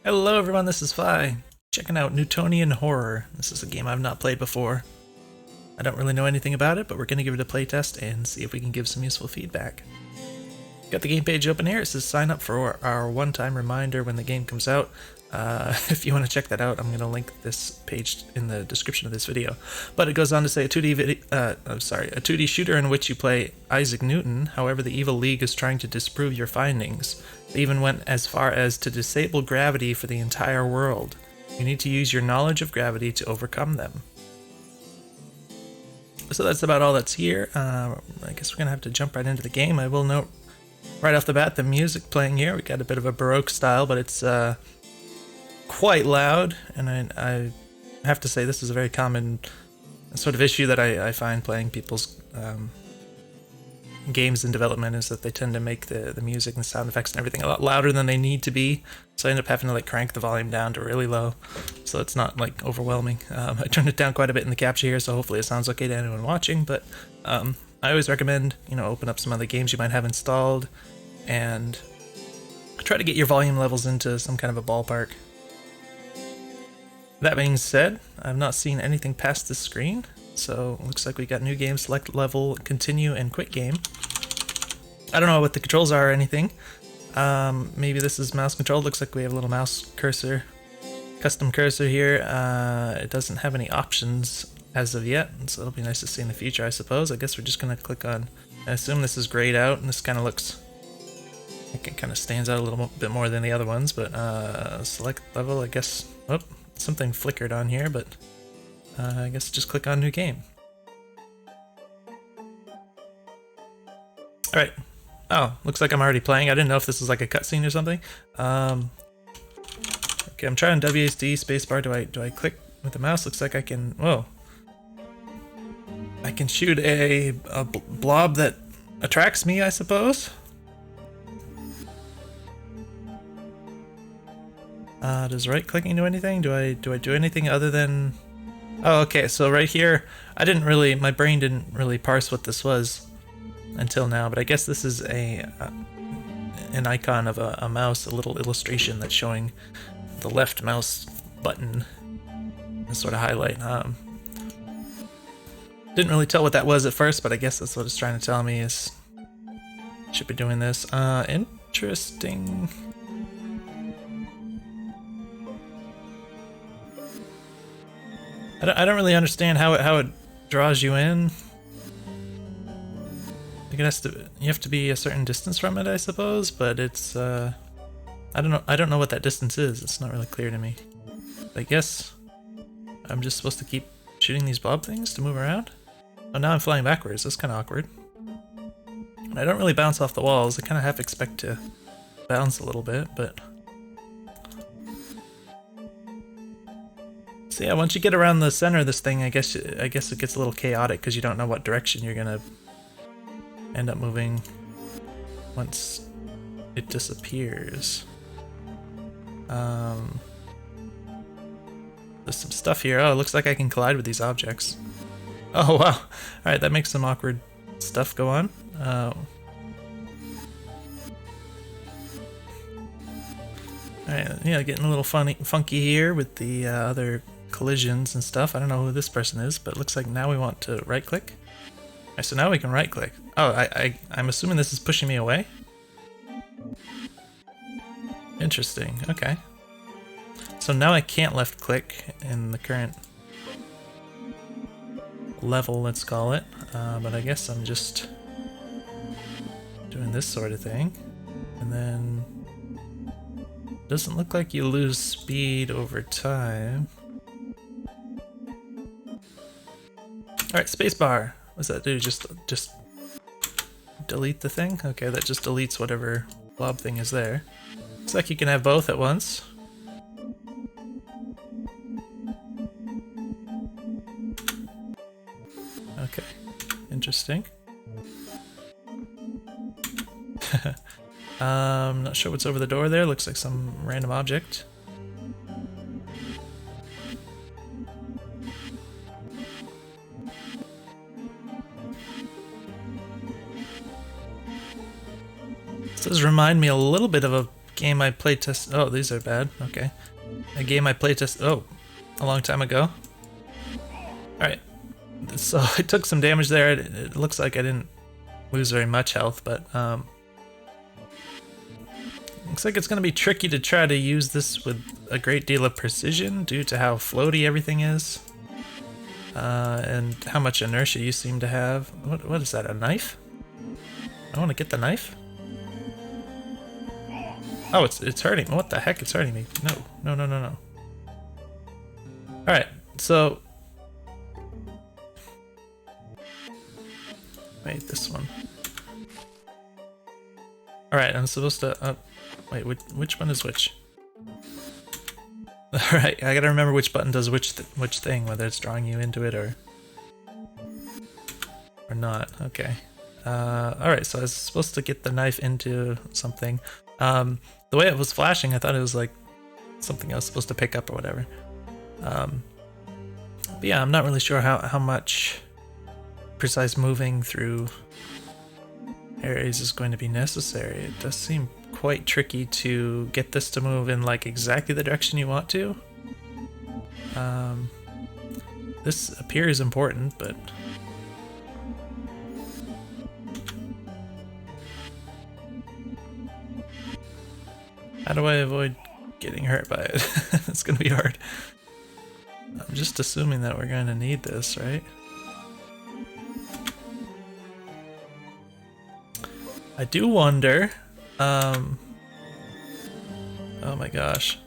Hello everyone, this is Fi, checking out Newtonian Horror. This is a game I've not played before. I don't really know anything about it, but we're going to give it a playtest and see if we can give some useful feedback. Got the game page open here. It says sign up for our one-time reminder when the game comes out. If you want to check that out, I'm going to link this page in the description of this video. But it goes on to say a 2D shooter in which you play Isaac Newton. However, the Evil League is trying to disprove your findings. They even went as far as to disable gravity for the entire world. You need to use your knowledge of gravity to overcome them. So that's about all that's here. I guess we're going to have to jump right into the game. I will note right off the bat the music playing here. We got a bit of a Baroque style, but it's quite loud, and I have to say this is a very common sort of issue that I find playing people's games in development, is that they tend to make the music and sound effects and everything a lot louder than they need to be, so I end up having to like crank the volume down to really low so it's not like overwhelming. I turned it down quite a bit in the capture here, so hopefully it sounds okay to anyone watching, but I always recommend, open up some other games you might have installed and try to get your volume levels into some kind of a ballpark. That being said, I've not seen anything past this screen, so it looks like we got new game, select level, continue, and quit game. I don't know what the controls are or anything. Maybe this is mouse controlled. Looks like we have a little mouse cursor, custom cursor here. It doesn't have any options as of yet, so it'll be nice to see in the future, I suppose. I guess we're just going to click on, I assume this is grayed out, and this kind of looks, I think it kind of stands out a little bit more than the other ones, but select level, I guess. Oh, something flickered on here, but I guess just click on new game. Alright. Oh, looks like I'm already playing. I didn't know if this was like a cutscene or something. Okay, I'm trying WASD spacebar. Do I click with the mouse? Looks like I can. Whoa! I can shoot a blob that attracts me, I suppose. Does right clicking do anything? Do I do anything other than? Oh, okay. So right here, my brain didn't really parse what this was until now, but I guess this is an icon of a mouse, a little illustration that's showing the left mouse button, a sort of highlight. Didn't really tell what that was at first, but I guess that's what it's trying to tell me is should be doing this. Interesting. I don't really understand how it draws you in. I guess you have to be a certain distance from it, I suppose, but it's I don't know what that distance is. It's not really clear to me. I guess I'm just supposed to keep shooting these blob things to move around. Oh, now I'm flying backwards. That's kind of awkward. I don't really bounce off the walls. I kind of half expect to bounce a little bit, but so yeah, once you get around the center of this thing, I guess it gets a little chaotic because you don't know what direction you're gonna end up moving once it disappears. There's some stuff here. Oh, it looks like I can collide with these objects. Oh wow! Alright, that makes some awkward stuff go on. Alright, yeah, getting a little funky here with the other collisions and stuff. I don't know who this person is, but it looks like now we want to right click. Alright, so now we can right click. Oh, I'm assuming this is pushing me away? Interesting, okay. So now I can't left click in the current level, let's call it, but I guess I'm just doing this sort of thing, and then doesn't look like you lose speed over time. Alright, spacebar. What's that do? Just delete the thing? Okay, that just deletes whatever blob thing is there. Looks like you can have both at once. Okay, interesting. Not sure what's over the door there. Looks like some random object. This does remind me a little bit of a game I playtest. Oh, these are bad. Okay. A game I playtest. Oh, a long time ago. Alright. So I took some damage there. It looks like I didn't lose very much health, but looks like it's going to be tricky to try to use this with a great deal of precision due to how floaty everything is. And how much inertia you seem to have. What is that, a knife? I want to get the knife. Oh, it's hurting. What the heck? It's hurting me. No. Alright, so... Wait, this one. Alright, I'm supposed to... wait, which one is which? Alright, I gotta remember which button does which thing, whether it's drawing you into it or not. Okay. Alright, so I was supposed to get the knife into something. The way it was flashing, I thought it was like something I was supposed to pick up or whatever. But yeah, I'm not really sure how much precise moving through areas is going to be necessary. It does seem quite tricky to get this to move in like exactly the direction you want to. This appears important, but how do I avoid getting hurt by it? It's gonna be hard. I'm just assuming that we're gonna need this, right? I do wonder, oh my gosh.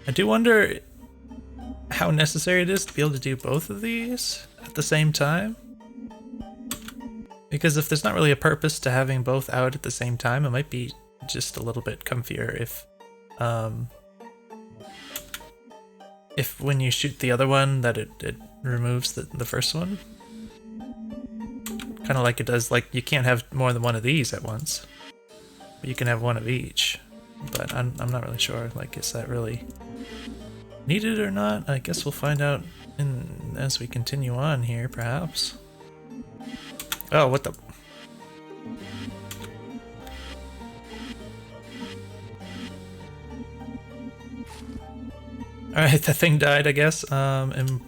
I do wonder how necessary it is to be able to do both of these at the same time. Because if there's not really a purpose to having both out at the same time, it might be just a little bit comfier if when you shoot the other one that it removes the first one. Kind of like it does, like you can't have more than one of these at once. But you can have one of each. But I'm not really sure, like, is that really needed or not? I guess we'll find out as we continue on here, perhaps. Oh, what the... Alright, the thing died, I guess. And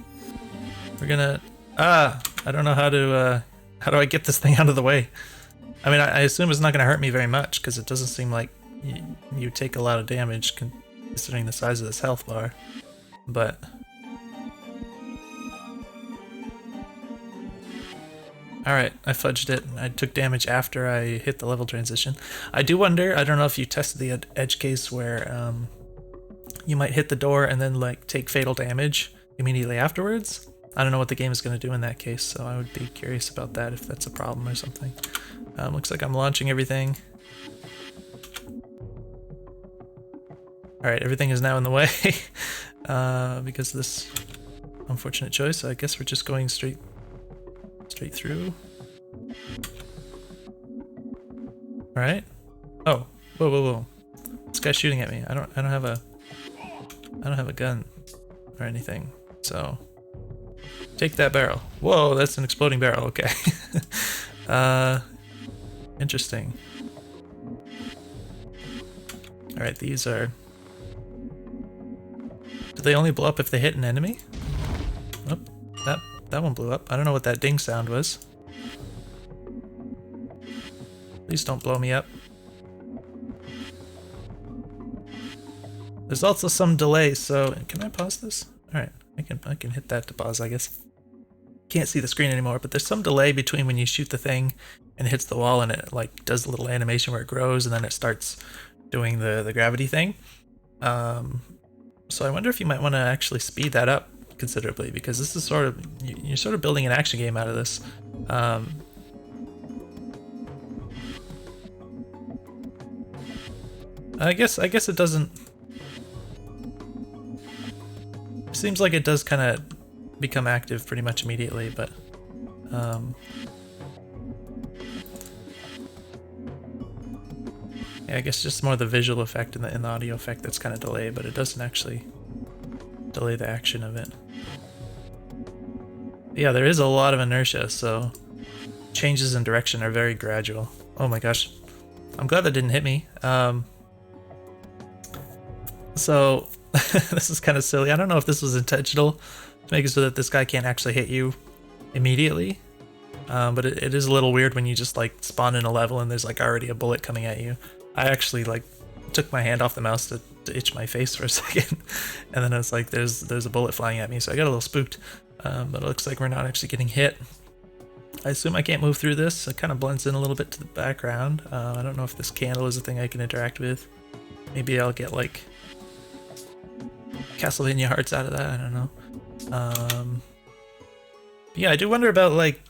we're gonna... I don't know how to do I get this thing out of the way? I mean, I assume it's not gonna hurt me very much, because it doesn't seem like you take a lot of damage considering the size of this health bar. But... Alright, I fudged it. I took damage after I hit the level transition. I do wonder, I don't know if you tested the edge case where you might hit the door and then like take fatal damage immediately afterwards. I don't know what the game is going to do in that case, so I would be curious about that if that's a problem or something. Looks like I'm launching everything. Alright, everything is now in the way because of this unfortunate choice, so I guess we're just going straight through. Alright. Oh, whoa. This guy's shooting at me. I don't have a gun or anything. So take that barrel. Whoa, that's an exploding barrel. Okay. Interesting. Alright, these are... Do they only blow up if they hit an enemy? Oh, that one blew up. I don't know what that ding sound was. Please don't blow me up. There's also some delay, so can I pause this? Alright, I can hit that to pause, I guess. Can't see the screen anymore, but there's some delay between when you shoot the thing and it hits the wall and it like does a little animation where it grows and then it starts doing the gravity thing. So I wonder if you might want to actually speed that up considerably, because this is sort of, you're sort of building an action game out of this. I guess it doesn't... Seems like it does kind of become active pretty much immediately, but yeah, I guess just more the visual effect and the audio effect that's kind of delayed, but it doesn't actually delay the action of it. Yeah, there is a lot of inertia, so changes in direction are very gradual. Oh my gosh. I'm glad that didn't hit me. So this is kind of silly. I don't know if this was intentional to make it so that this guy can't actually hit you immediately. But it is a little weird when you just like spawn in a level and there's like already a bullet coming at you. I actually like took my hand off the mouse to itch my face for a second, and then it's like there's a bullet flying at me, so I got a little spooked. But it looks like we're not actually getting hit. I assume I can't move through this. It kind of blends in a little bit to the background. I don't know if this candle is a thing I can interact with. Maybe I'll get like Castlevania hearts out of that. I don't know. Yeah, I do wonder about like.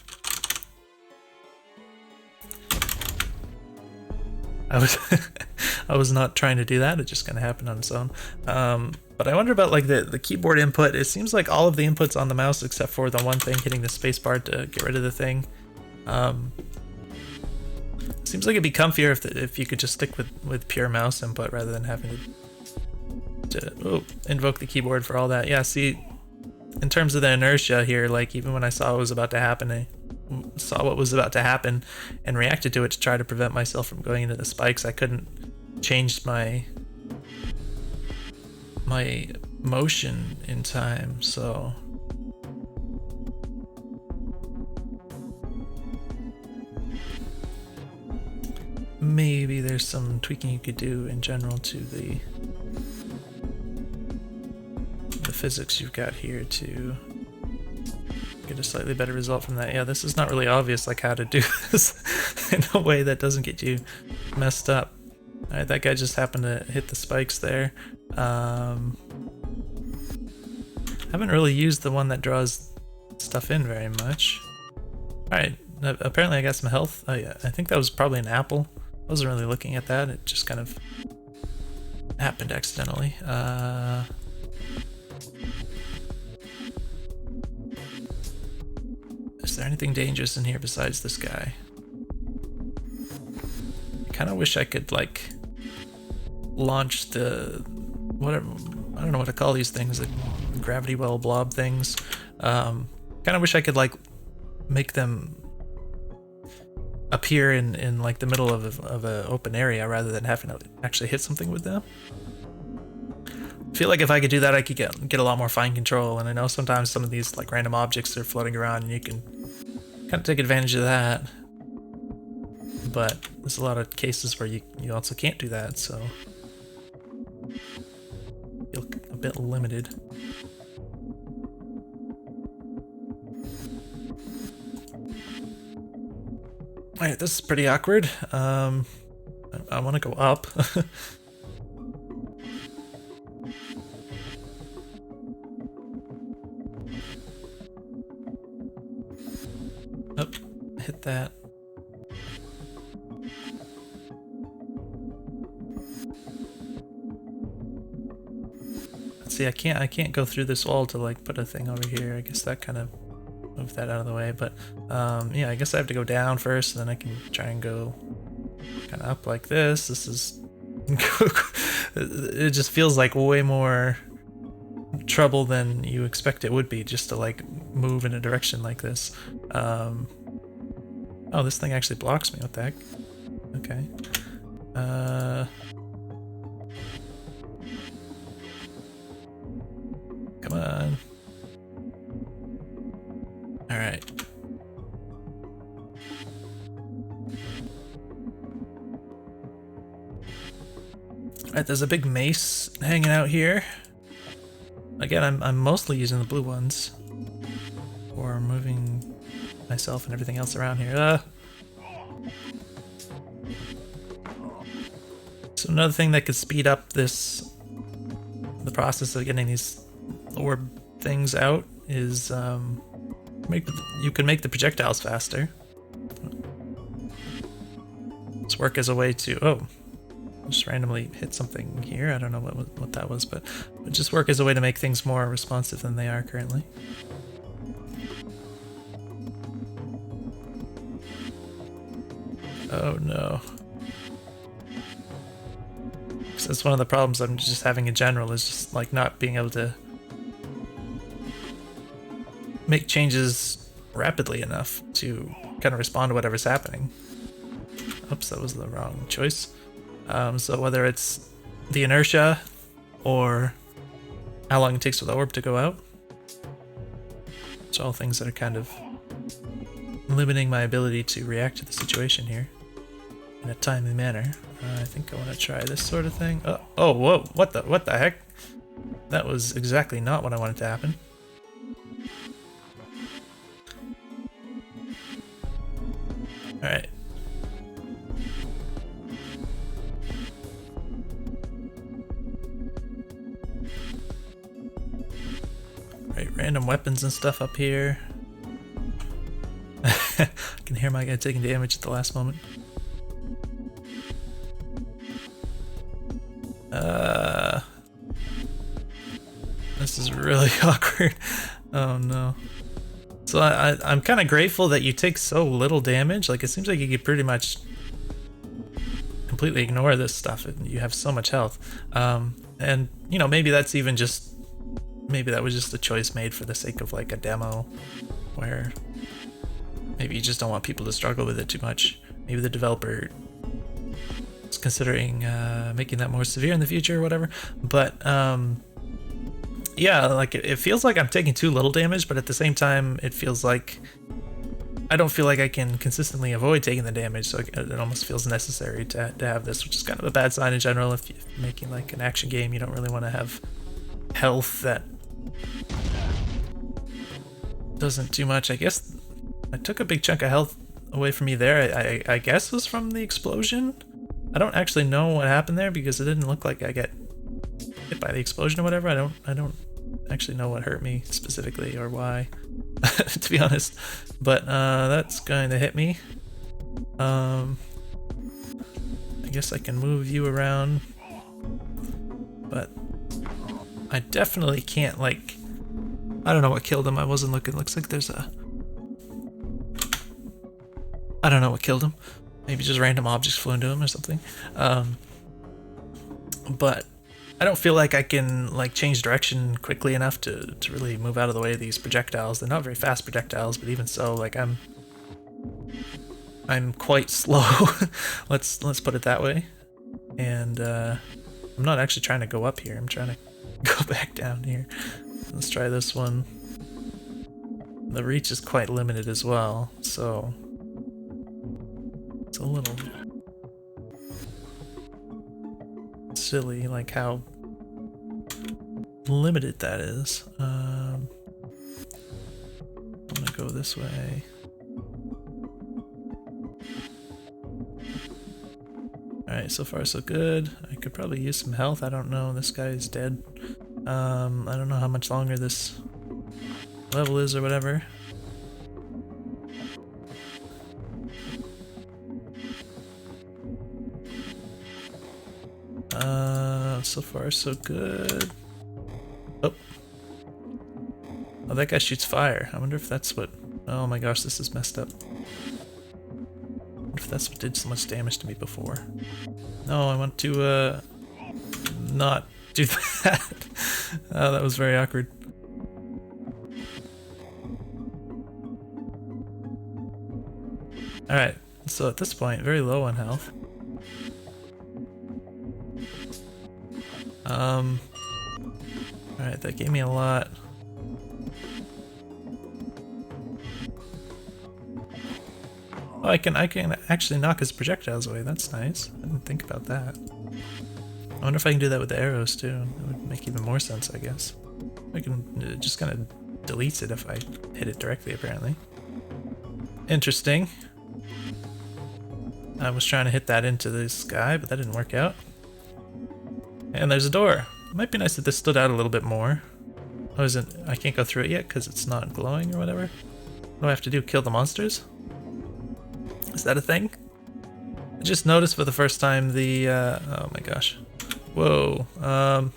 I was not trying to do that. It just kind of happened on its own. But I wonder about like the keyboard input. It seems like all of the inputs on the mouse, except for the one thing hitting the spacebar to get rid of the thing. Seems like it'd be comfier if you could just stick with pure mouse input rather than having to invoke the keyboard for all that. Yeah, see, in terms of the inertia here, like even when I saw what was about to happen, and reacted to it to try to prevent myself from going into the spikes, I couldn't change my motion in time, so maybe there's some tweaking you could do in general to the physics you've got here to get a slightly better result from that. Yeah, this is not really obvious like how to do this in a way that doesn't get you messed up. Alright, that guy just happened to hit the spikes there. Haven't really used the one that draws stuff in very much. Alright, apparently I got some health. Oh yeah, I think that was probably an apple. I wasn't really looking at that, it just kind of happened accidentally. Is there anything dangerous in here besides this guy? I kind of wish I could like launch the whatever, I don't know what to call these things, the gravity well blob things. Kind of wish I could like make them appear in like the middle of a open area rather than having to actually hit something with them. I feel like if I could do that, I could get a lot more fine control, and I know sometimes some of these like random objects are floating around and you can kind of take advantage of that, but there's a lot of cases where you also can't do that, so I feel a bit limited. Alright, this is pretty awkward. I want to go up. Oh, hit that. Let's see, I can't go through this wall to like put a thing over here. I guess that kind of moved that out of the way, but yeah, I guess I have to go down first, and then I can try and go kind of up like this. This is it just feels like way more trouble than you expect it would be just to like move in a direction like this. Oh, this thing actually blocks me. What the heck? Okay. Come on. All right. All right, there's a big mace hanging out here. Again, I'm mostly using the blue ones for moving myself and everything else around here. So another thing that could speed up the process of getting these orb things out is you can make the projectiles faster. Let's work as a way to just randomly hit something here. I don't know what that was, but just work as a way to make things more responsive than they are currently. Oh no. So that's one of the problems I'm just having in general, is just like not being able to make changes rapidly enough to kind of respond to whatever's happening. Oops, that was the wrong choice. So whether it's the inertia or how long it takes for the orb to go out, it's all things that are kind of limiting my ability to react to the situation here in a timely manner. I think I want to try this sort of thing. Oh, whoa! What the heck? That was exactly not what I wanted to happen. All right. Right, random weapons and stuff up here. I can hear my guy taking damage at the last moment. This is really awkward. Oh no. So I'm kind of grateful that you take so little damage. Like, it seems like you could pretty much completely ignore this stuff and you have so much health. And you know, maybe that's even just, maybe that was just a choice made for the sake of like a demo where maybe you just don't want people to struggle with it too much. Maybe the developer is considering making that more severe in the future or whatever. But yeah, like it feels like I'm taking too little damage, but at the same time, it feels like I don't feel like I can consistently avoid taking the damage, so it almost feels necessary to have this, which is kind of a bad sign in general. If you're making like an action game, you don't really want to have health that doesn't do much. I guess I took a big chunk of health away from me there. I guess was from the explosion. I don't actually know what happened there because it didn't look like I get hit by the explosion or whatever. I don't actually know what hurt me specifically or why, to be honest. But that's going to hit me. I guess I can move you around, but I definitely can't, like, I don't know what killed him. I wasn't looking. Looks like there's a, I don't know what killed him. Maybe just random objects flew into him or something. But I don't feel like I can like change direction quickly enough to really move out of the way of these projectiles. They're not very fast projectiles, but even so, like I'm quite slow. let's put it that way. And I'm not actually trying to go up here. I'm trying to go back down here. Let's try this one. The reach is quite limited as well, so it's a little silly, like how limited that is. I'm gonna go this way. Alright, so far so good. I could probably use some health. I don't know. This guy is dead. I don't know how much longer this level is or whatever. So far so good. Oh, that guy shoots fire. I wonder if that's what, oh my gosh, this is messed up. I wonder if that's what did so much damage to me before. No, I want to not do that. Oh, that was very awkward. Alright, so at this point, very low on health. Alright, that gave me a lot. Oh, I can actually knock his projectiles away. That's nice. I didn't think about that. I wonder if I can do that with the arrows too. That would make even more sense, I guess. I can it just kind of deletes it if I hit it directly, apparently. Interesting. I was trying to hit that into this guy, but that didn't work out. And there's a door. It might be nice if this stood out a little bit more. Oh, I can't go through it yet because it's not glowing or whatever. What do I have to do? Kill the monsters? Is that a thing? I just noticed for the first time the, oh my gosh. Whoa, I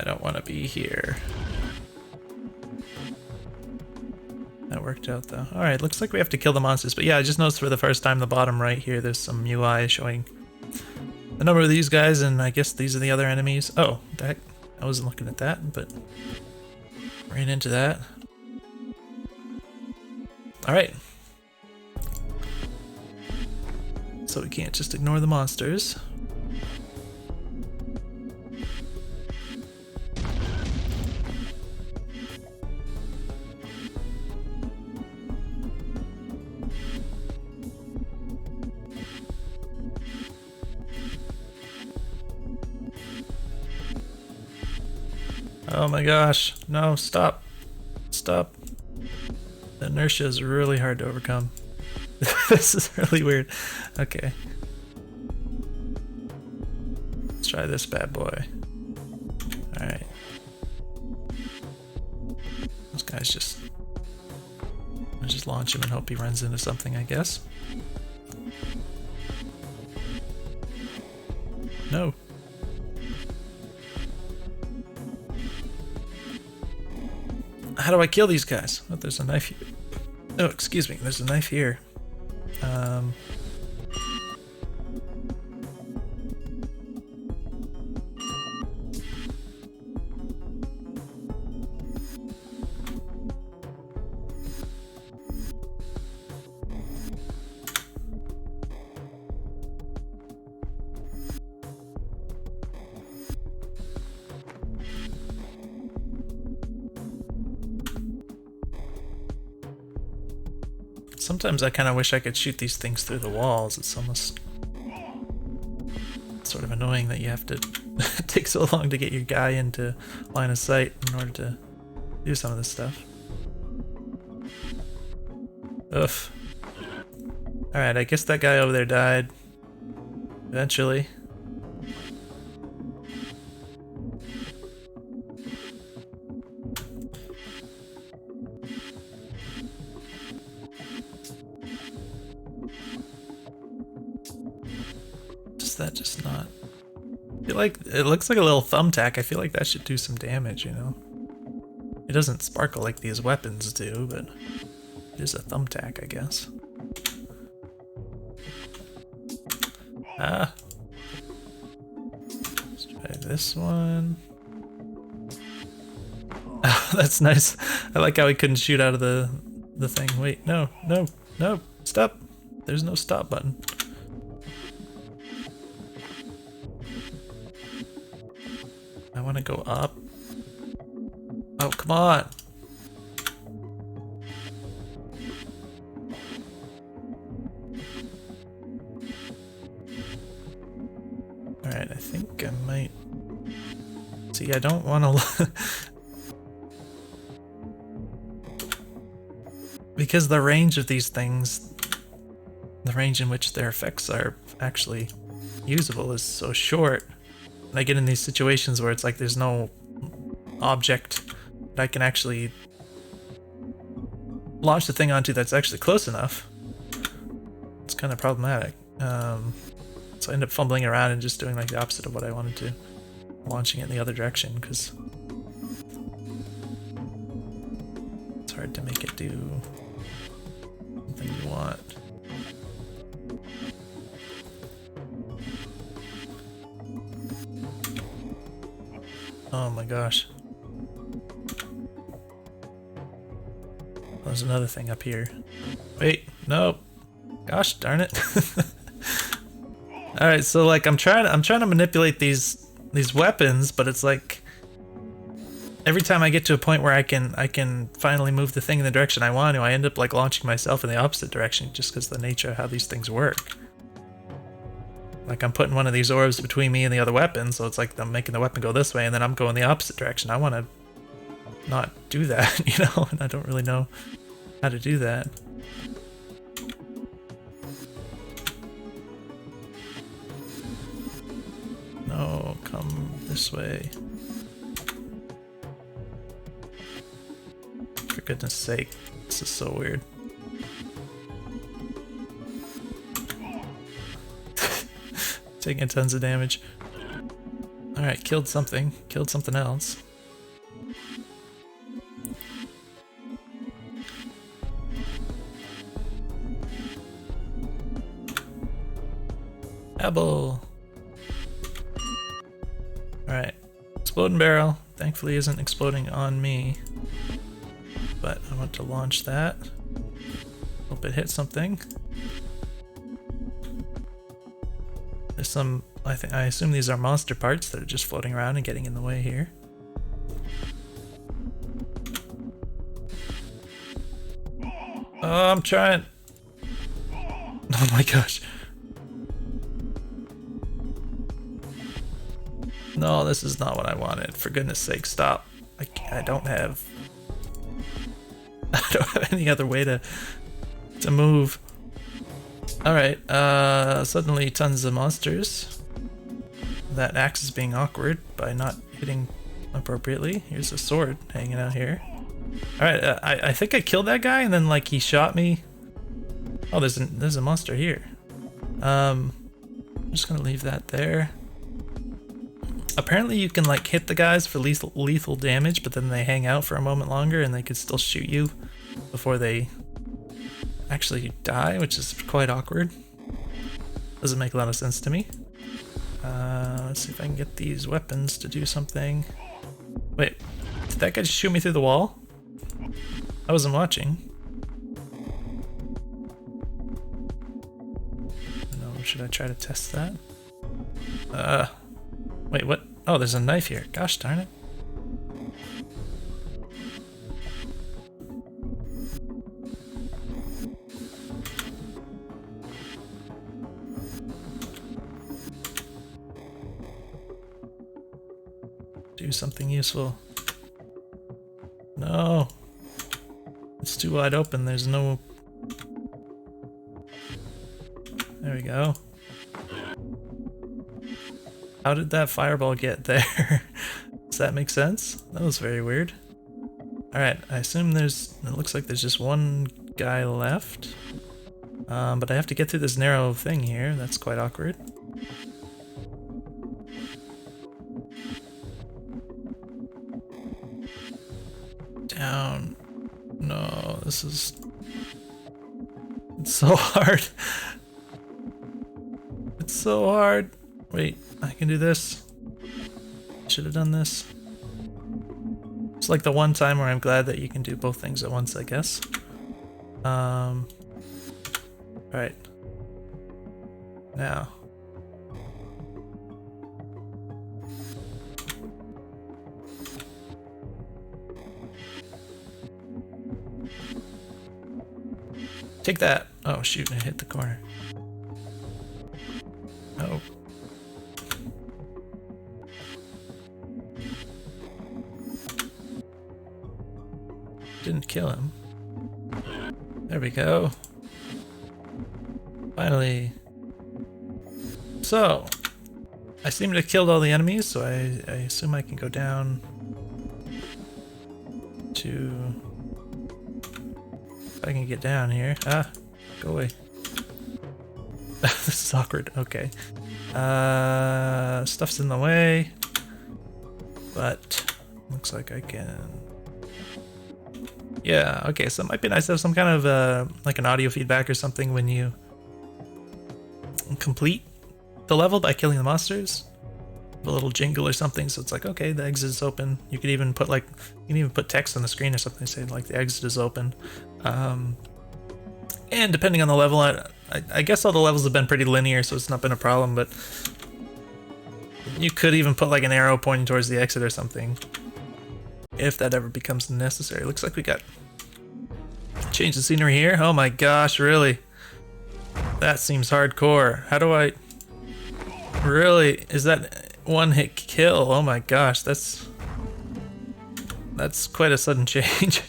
don't want to be here. That worked worked out though. Alright, looks like we have to kill the monsters, but yeah, I just noticed for the first time the bottom right here there's some UI showing the number of these guys, and I guess these are the other enemies. Oh, that I wasn't looking at that, but ran into that. Alright. So we can't just ignore the monsters. Oh my gosh, no, stop. Stop. The inertia is really hard to overcome. This is really weird. Okay. Let's try this bad boy. Alright. Those guys just... I'll just launch him and hope he runs into something, I guess. No. How do I kill these guys? Oh, there's a knife here. Oh, excuse me, there's a knife here. Sometimes I kind of wish I could shoot these things through the walls. It's almost sort of annoying that you have to take so long to get your guy into line of sight in order to do some of this stuff. Ugh. Alright, I guess that guy over there died. Eventually. That just not... I feel like it looks like a little thumbtack. I feel like that should do some damage, you know? It doesn't sparkle like these weapons do, but it is a thumbtack, I guess. Ah. Let's try this one. Oh, that's nice. I like how he couldn't shoot out of the thing. Wait, no, no, no, stop. There's no stop button. I want to go up. Oh, come on. Alright, I think I might... See, I don't want to... Because the range of these things, the range in which their effects are actually usable is so short. I get in these situations where it's like there's no object that I can actually launch the thing onto that's actually close enough. It's kind of problematic. So I end up fumbling around and just doing like the opposite of what I wanted to. Launching it in the other direction because it's hard to make it do something you want. Oh my gosh. There's another thing up here. Wait, no. Gosh darn it. Alright, so like I'm trying to manipulate these weapons, but it's like every time I get to a point where I can finally move the thing in the direction I want to, I end up like launching myself in the opposite direction just because of the nature of how these things work. Like I'm putting one of these orbs between me and the other weapon, so it's like I'm making the weapon go this way and then I'm going the opposite direction. I want to not do that, you know, and I don't really know how to do that. No, come this way. For goodness sake, this is so weird. Taking tons of damage. Alright, killed something. Killed something else. Babble. Alright. Exploding barrel. Thankfully isn't exploding on me. But I want to launch that. Hope it hits something. There's some, I assume these are monster parts that are just floating around and getting in the way here. Oh, I'm trying. Oh my gosh. No, this is not what I wanted. For goodness sake, stop. I don't have any other way to move. Alright, suddenly tons of monsters. That axe is being awkward by not hitting appropriately. Here's a sword hanging out here. Alright, I think I killed that guy and then like he shot me. Oh, there's a monster here. I'm just gonna leave that there. Apparently you can like hit the guys for lethal damage, but then they hang out for a moment longer and they could still shoot you before they actually die, which is quite awkward. Doesn't make a lot of sense to me. Let's see if I can get these weapons to do something. Wait, did that guy just shoot me through the wall? I wasn't watching. No, should I try to test that? Wait, what? Oh, there's a knife here. Gosh darn it. Do something useful. No. It's too wide open. There's no... There we go. How did that fireball get there? Does that make sense? That was very weird. Alright, I assume it looks like there's just one guy left. But I have to get through this narrow thing here. That's quite awkward. Down. No, this is... It's so hard. It's so hard. Wait, I can do this. Should have done this. It's like the one time where I'm glad that you can do both things at once, I guess. Right. Now. Take that! Oh shoot, I hit the corner. Oh. Didn't kill him. There we go. Finally. So, I seem to have killed all the enemies, so I assume I can go down to... If I can get down here. Ah, go away. This is awkward. Okay. Stuff's in the way. But, looks like I can... Yeah, okay, so it might be nice to have some kind of, like an audio feedback or something when you complete the level by killing the monsters. A little jingle or something, so it's like, okay, the exit is open. You could even put text on the screen or something, say like the exit is open. And depending on the level, I guess all the levels have been pretty linear, so it's not been a problem, but you could even put like an arrow pointing towards the exit or something, if that ever becomes necessary. Looks like we got change the scenery here. Oh my gosh, really? That seems hardcore. How do I... Really? Is that one hit kill? Oh my gosh, that's quite a sudden change.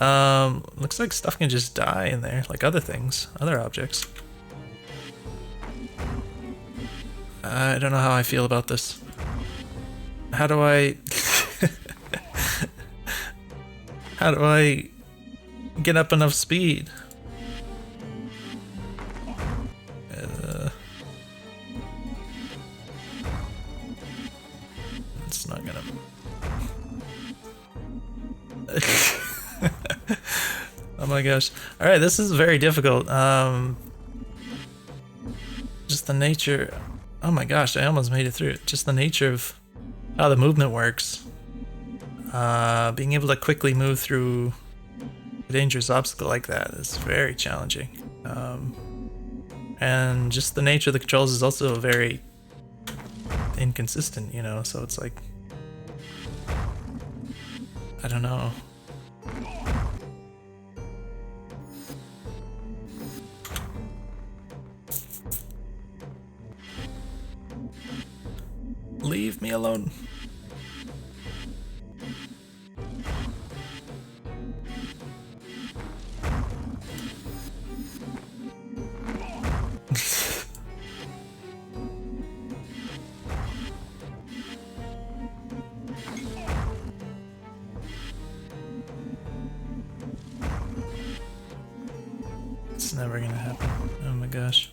Looks like stuff can just die in there, like other things, other objects. I don't know how I feel about this. How do I... How do I get up enough speed? It's not gonna... Oh my gosh. Alright, this is very difficult. Just the nature Oh my gosh, I almost made it through. Just the nature of how the movement works. Being able to quickly move through a dangerous obstacle like that is very challenging. And just the nature of the controls is also very inconsistent, you know, so it's like, I don't know. Leave me alone. It's never gonna happen. Oh my gosh.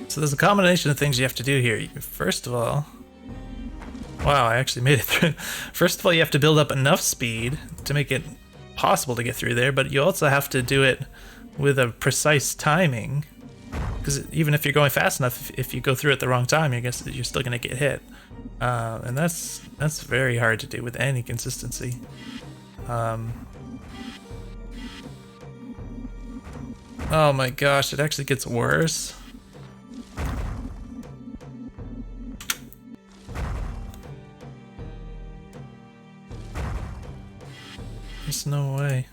So there's a combination of things you have to do here. First of all, wow, I actually made it through. First of all, you have to build up enough speed to make it possible to get through there, but you also have to do it with a precise timing. Because even if you're going fast enough, if you go through at the wrong time, I guess you're still gonna get hit. And that's very hard to do with any consistency. Oh my gosh, it actually gets worse. There's no way.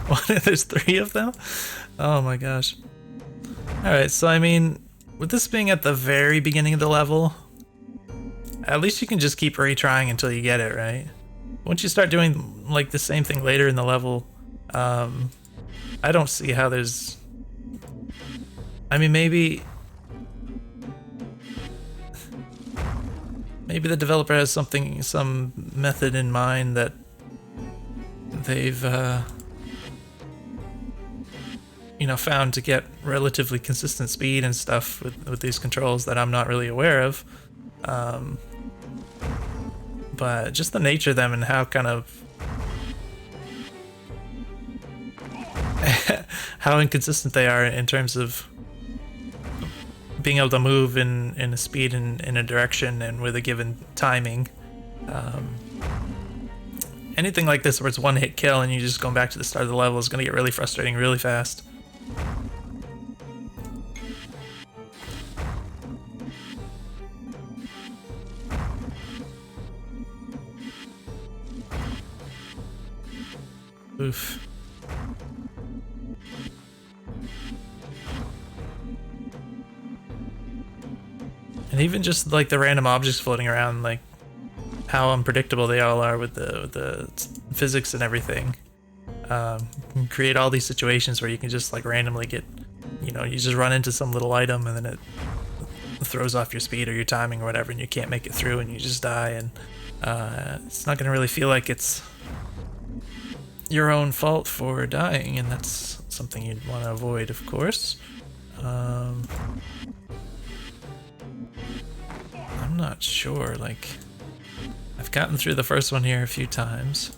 What? There's 3 of them? Oh my gosh. Alright, so I mean, with this being at the very beginning of the level, at least you can just keep retrying until you get it, right? Once you start doing like the same thing later in the level, I don't see how there's... I mean, maybe the developer has some method in mind that they've, you know, found to get relatively consistent speed and stuff with these controls that I'm not really aware of. But just the nature of them and how kind of how inconsistent they are in terms of being able to move in a speed and in a direction and with a given timing. Anything like this where it's one hit kill and you just going back to the start of the level is going to get really frustrating really fast. Oof. And even just like the random objects floating around, like how unpredictable they all are with the physics and everything. You can create all these situations where you can just like randomly get, you know, you just run into some little item and then it throws off your speed or your timing or whatever and you can't make it through and you just die, and it's not going to really feel like it's your own fault for dying, and that's something you'd want to avoid, of course. I'm not sure, like, I've gotten through the first one here a few times.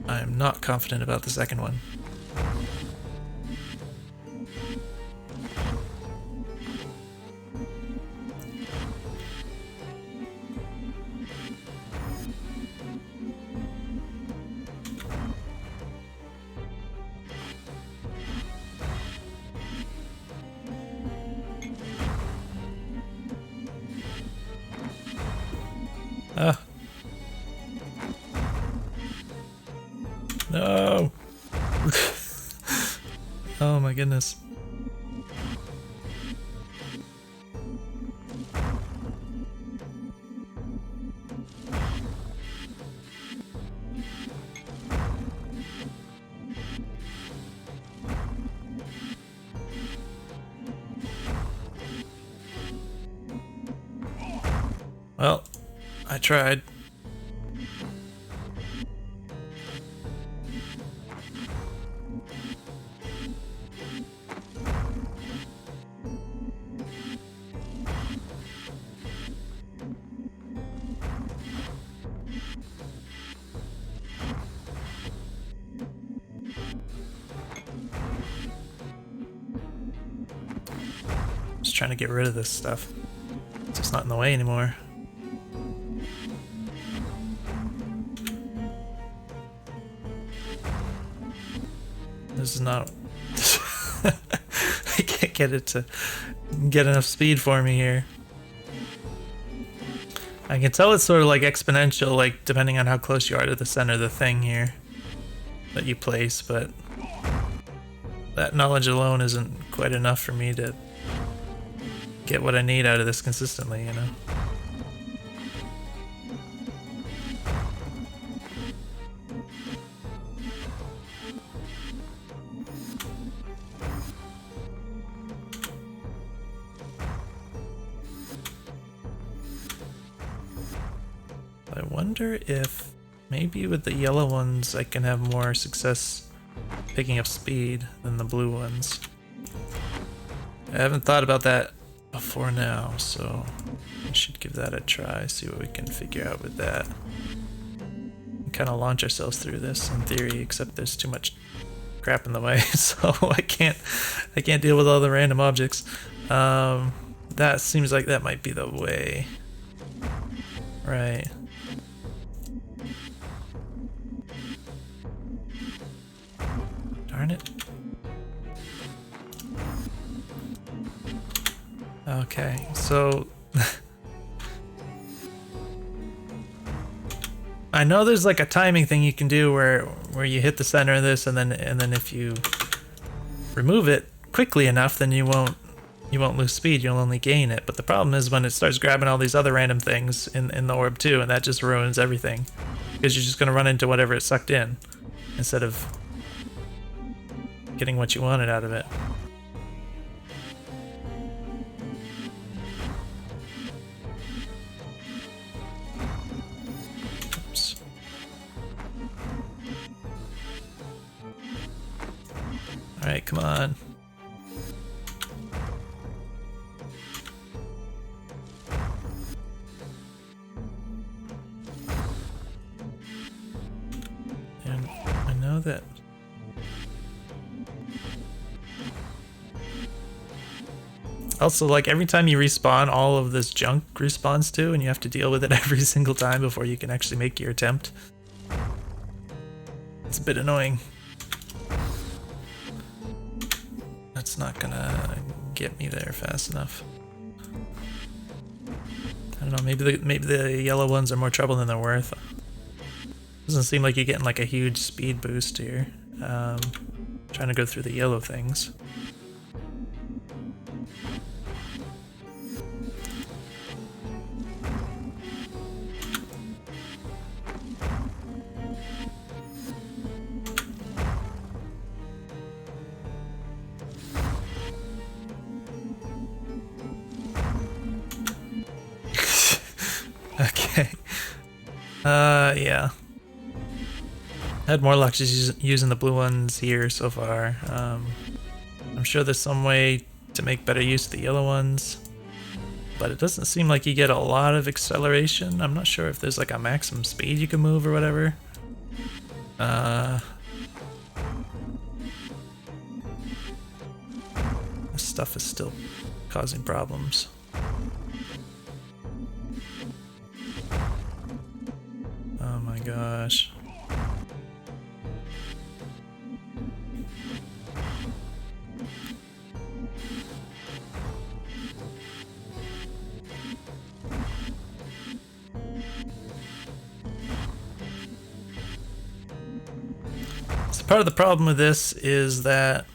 I'm not confident about the second one. No! Oh my goodness. Well, I tried. just trying to get rid of this stuff. It's just not in the way anymore. This is not... I can't get it to get enough speed for me here. I can tell it's sort of like exponential, like depending on how close you are to the center of the thing here that you place, but that knowledge alone isn't quite enough for me to get what I need out of this consistently, you know? I wonder if maybe with the yellow ones I can have more success picking up speed than the blue ones. I haven't thought about that before now, so we should give that a try, see what we can figure out with that. Kind of launch ourselves through this in theory, except there's too much crap in the way, so I can't deal with all the random objects. That seems like that might be the way. Right. Darn it. Okay, so I know there's like a timing thing you can do where you hit the center of this and then if you remove it quickly enough, then you won't lose speed, you'll only gain it. But the problem is when it starts grabbing all these other random things in the orb too, and that just ruins everything. Because you're just gonna run into whatever it sucked in instead of getting what you wanted out of it. Oops. Alright, come on. And I know that also, like, every time you respawn, all of this junk respawns too, and you have to deal with it every single time before you can actually make your attempt. It's a bit annoying. That's not gonna get me there fast enough. I don't know, maybe the yellow ones are more trouble than they're worth. Doesn't seem like you're getting like a huge speed boost here. Trying to go through the yellow things. Okay. Yeah. I had more luck just using the blue ones here so far. I'm sure there's some way to make better use of the yellow ones, but it doesn't seem like you get a lot of acceleration. I'm not sure if there's like a maximum speed you can move or whatever. This stuff is still causing problems. Oh my gosh. So part of the problem with this is that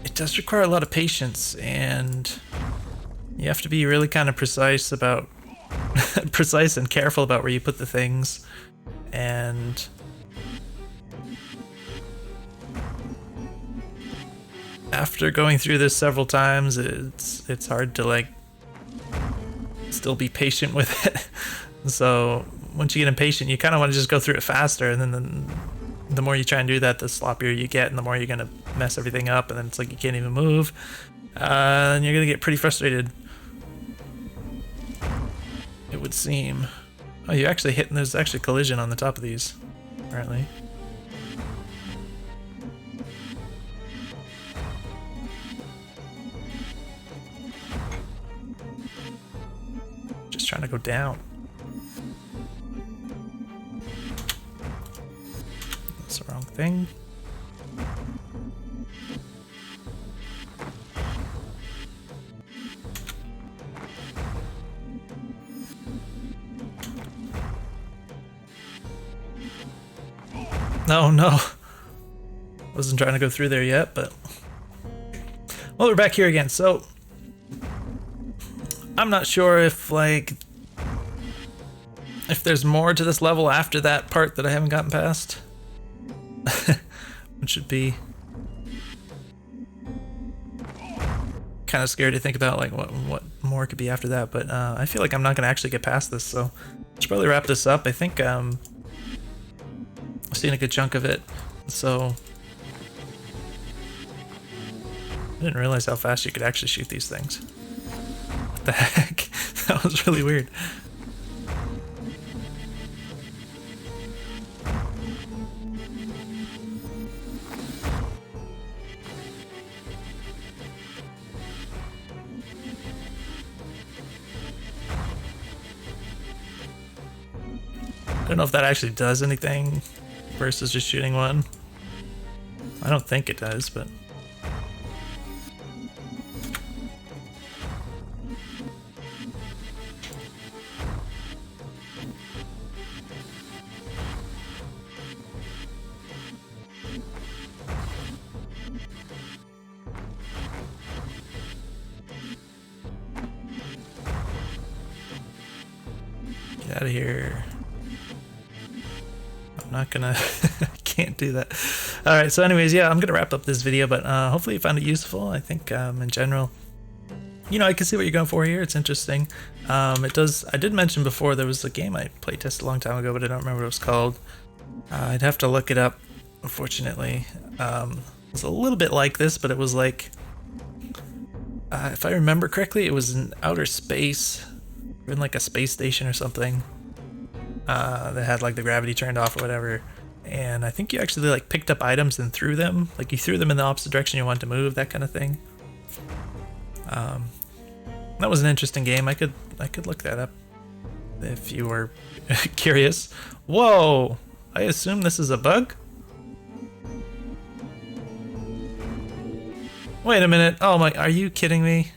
it does require a lot of patience, and you have to be really kind of precise about precise and careful about where you put the things. And after going through this several times, it's hard to like still be patient with it. So once you get impatient, you kind of want to just go through it faster, and then the more you try and do that, the sloppier you get, and the more you're gonna mess everything up, and then it's like you can't even move, and you're gonna get pretty frustrated, it would seem. Oh, you're actually hitting, there's actually collision on the top of these, apparently. just trying to go down. That's the wrong thing. No, no. Wasn't trying to go through there yet, but... Well, we're back here again, so... I'm not sure if, like... if there's more to this level after that part that I haven't gotten past. Which should be... kind of scary to think about, like, what more could be after that, but I feel like I'm not going to actually get past this, so... I should probably wrap this up. I think, I've seen a good chunk of it, so... I didn't realize how fast you could actually shoot these things. What the heck? That was really weird. I don't know if that actually does anything versus just shooting one. I don't think it does, but... Get out of here. I'm not gonna... can't do that. Alright, so anyways, yeah, I'm gonna wrap up this video, but hopefully you found it useful. I think in general, you know, I can see what you're going for here. It's interesting. It does... I did mention before there was a game I playtested a long time ago, but I don't remember what it was called. I'd have to look it up, unfortunately. It was a little bit like this, but it was like... if I remember correctly, it was in outer space, or in like a space station or something. That had like the gravity turned off or whatever, and I think you actually like picked up items and threw them, like you threw them in the opposite direction you wanted to move, that kind of thing. That was an interesting game. I could look that up if you were curious. Whoa! I assume this is a bug? Wait a minute. Oh my, are you kidding me?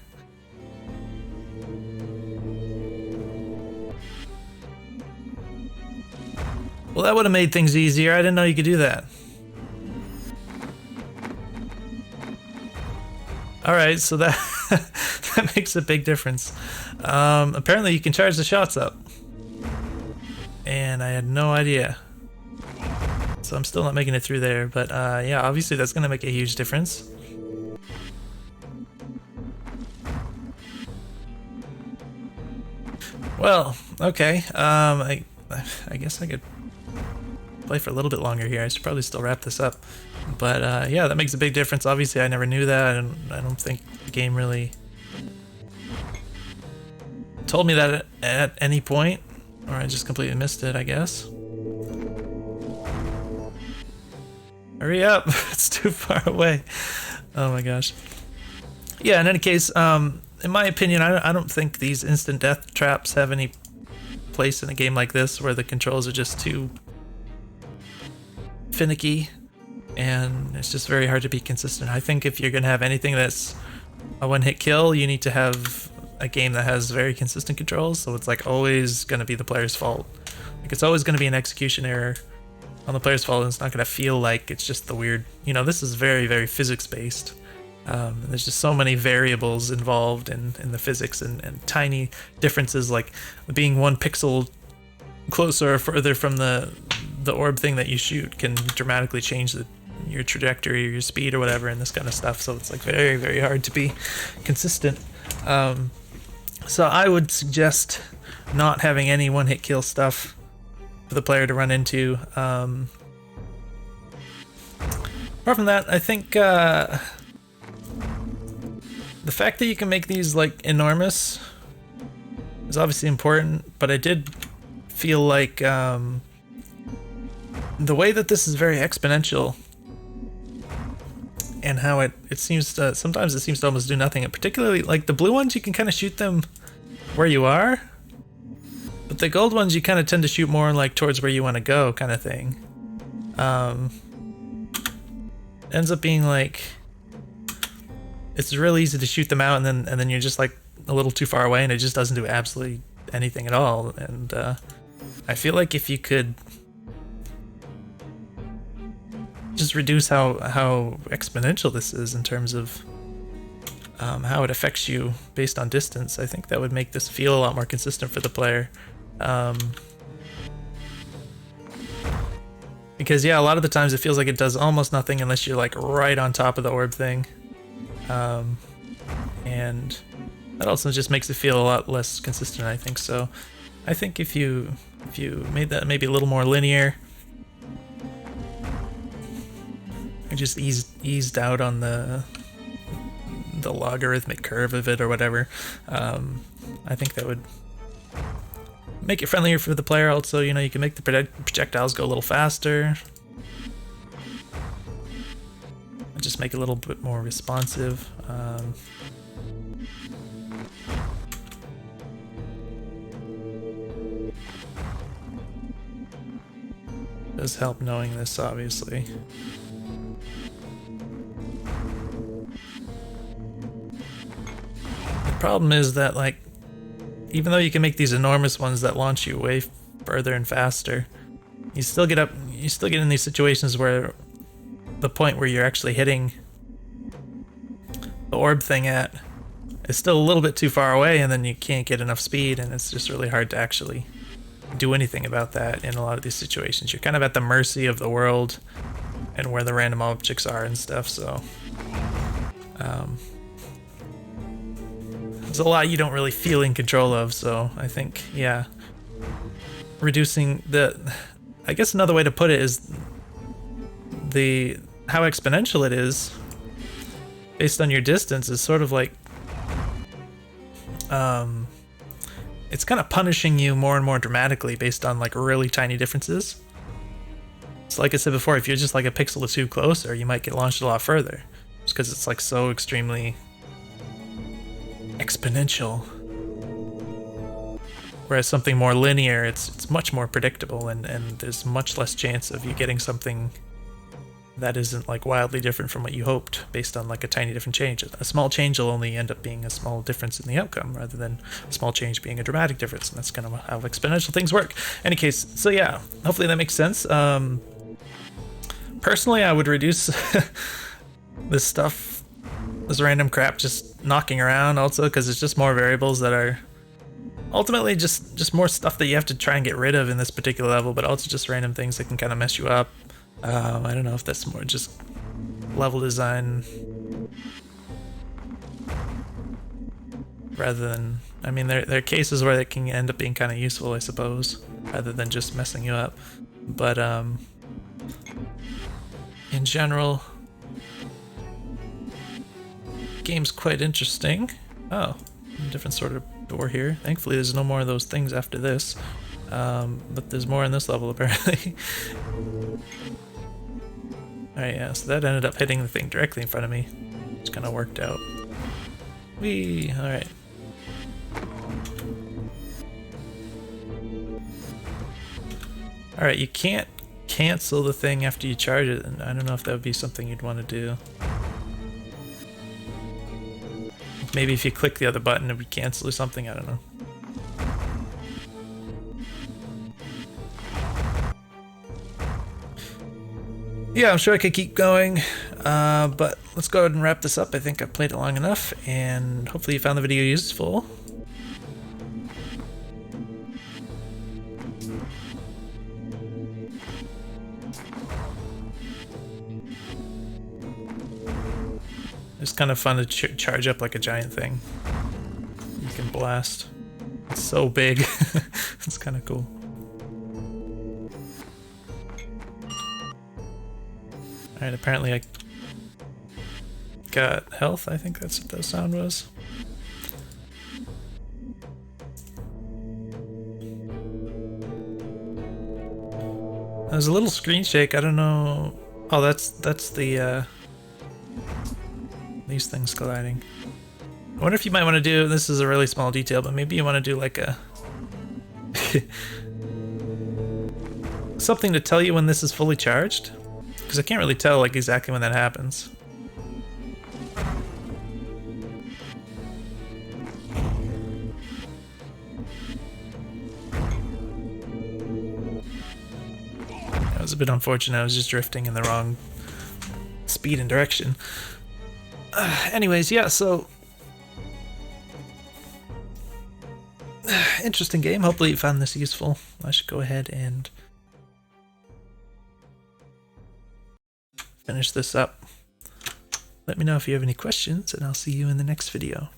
Well, that would have made things easier. I didn't know you could do that. Alright, so that that makes a big difference. Apparently you can charge the shots up. And I had no idea. So I'm still not making it through there, but yeah, obviously that's gonna make a huge difference. Well, okay. I guess I could play for a little bit longer here. I should probably still wrap this up. But yeah, that makes a big difference. Obviously, I never knew that, and I don't think the game really told me that at any point, or I just completely missed it, I guess. Hurry up! It's too far away. Oh my gosh. Yeah, in any case, in my opinion, I don't think these instant death traps have any place in a game like this, where the controls are just too finicky and it's just very hard to be consistent. I think if you're gonna have anything that's a one-hit kill, you need to have a game that has very consistent controls, so it's like always gonna be the player's fault. Like it's always gonna be an execution error on the player's fault, and it's not gonna feel like it's just the weird, you know, this is very, very physics based. There's just so many variables involved in the physics, and tiny differences like being 1 pixel closer or further from the orb thing that you shoot can dramatically change your trajectory or your speed or whatever, and this kind of stuff. So it's like very, very hard to be consistent. So I would suggest not having any one-hit kill stuff for the player to run into. Apart from that, I think the fact that you can make these like enormous is obviously important, but I did feel like the way that this is very exponential, and how it seems to, sometimes it seems to almost do nothing, and particularly like the blue ones, you can kind of shoot them where you are, But the gold ones, you kind of tend to shoot more like towards where you want to go, kind of thing. Ends up being like it's really easy to shoot them out, and then you're just like a little too far away, and it just doesn't do absolutely anything at all. And I feel like if you could just reduce how exponential this is in terms of how it affects you based on distance, I think that would make this feel a lot more consistent for the player. Because yeah, a lot of the times it feels like it does almost nothing unless you're like right on top of the orb thing. And that also just makes it feel a lot less consistent, I think. So I think if you made that maybe a little more linear, and just eased out on the logarithmic curve of it or whatever, I think that would make it friendlier for the player. Also, you know, you can make the projectiles go a little faster. Just make it a little bit more responsive. Does help knowing this, obviously. The problem is that, like, even though you can make these enormous ones that launch you way further and faster, you still get in these situations where the point where you're actually hitting the orb thing at is still a little bit too far away, and then you can't get enough speed, and it's just really hard to actually do anything about that in a lot of these situations. You're kind of at the mercy of the world and where the random objects are and stuff, so there's a lot you don't really feel in control of. So I think, yeah, reducing I guess another way to put it is how exponential it is based on your distance is sort of like it's kind of punishing you more and more dramatically based on like really tiny differences. So like I said before, if you're just like a pixel or two closer, you might get launched a lot further just because it's like so extremely exponential. Whereas something more linear, it's much more predictable, and there's much less chance of you getting something that isn't like wildly different from what you hoped based on like a tiny different change. A small change will only end up being a small difference in the outcome rather than a small change being a dramatic difference, and that's kind of how exponential things work. Any case, so yeah, hopefully that makes sense. Personally, I would reduce this stuff, this random crap just knocking around also, because it's just more variables that are ultimately just more stuff that you have to try and get rid of in this particular level, but also just random things that can kind of mess you up. I don't know if that's more just level design rather than, I mean, there are cases where it can end up being kind of useful, I suppose, rather than just messing you up. But in general, game's quite interesting. Oh, a different sort of door here. Thankfully there's no more of those things after this, but there's more in this level apparently. Alright, yeah, so that ended up hitting the thing directly in front of me. It's kind of worked out. Whee! Alright. Alright, you can't cancel the thing after you charge it, and I don't know if that would be something you'd want to do. Maybe if you click the other button it would cancel or something, I don't know. Yeah, I'm sure I could keep going, but let's go ahead and wrap this up. I think I've played it long enough, and hopefully you found the video useful. It's kind of fun to charge up like a giant thing. You can blast. It's so big. It's kind of cool. Alright, apparently I got health. I think that's what that sound was. There's a little screen shake. I don't know. Oh, that's the these things colliding. I wonder if you might want to do, this is a really small detail, but maybe you want to do like a Something to tell you when this is fully charged? Because I can't really tell like exactly when that happens. That was a bit unfortunate. I was just drifting in the wrong speed and direction. Anyways, yeah, so interesting game. Hopefully you found this useful. I should go ahead and finish this up. Let me know if you have any questions, and I'll see you in the next video.